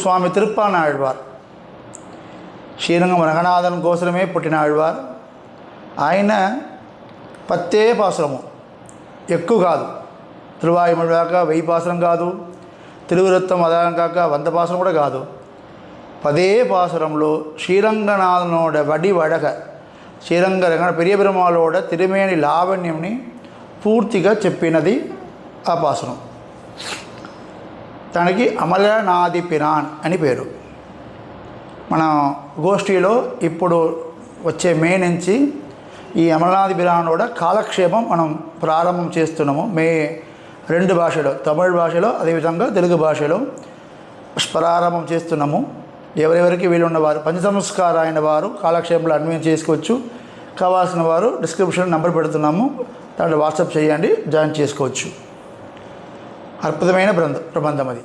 சுவாமி திருப்பான ஆழ்வார் శ్రీరంగం రంగనాథన్ కోసమే పుట్టిన ఆళ్వార్. ఆయన 10 పాసురము, ఎక్కువ కాదు. తిరువాయుమొഴി కాక 1000 పాసురం కాదు, తిరువిరుత్తం అదానం కాక 100 పాసురం కూడా కాదు. 10 పాసురంలో శ్రీరంగనాథనోட వడి వడక శ్రీరంగ పెరియ పెరుమాళోడ తిరుమేని లావణ్యంని పూర్తిగా చెప్పినది ఆ పాసురం. దానికి అమలనాది పిరాన్ అని పేరు. మన గోష్ఠిలో ఇప్పుడు వచ్చే మే నుంచి ఈ అమలనాది పిరానోడ కాలక్షేపం మనం ప్రారంభం చేస్తున్నాము. మే 2 భాషలో, తమిళ భాషలో అదేవిధంగా తెలుగు భాషలో ప్రారంభం చేస్తున్నాము. ఎవరెవరికి వీలున్నవారు పంచ సంస్కార అయిన వారు కాలక్షేపంలో అన్వయం చేసుకోవచ్చు. కావాల్సిన వారు డిస్క్రిప్షన్ నెంబర్ పెడుతున్నాము, దాంట్లో వాట్సాప్ చేయండి, జాయిన్ చేసుకోవచ్చు. అద్భుతమైన ప్రబంధం అది.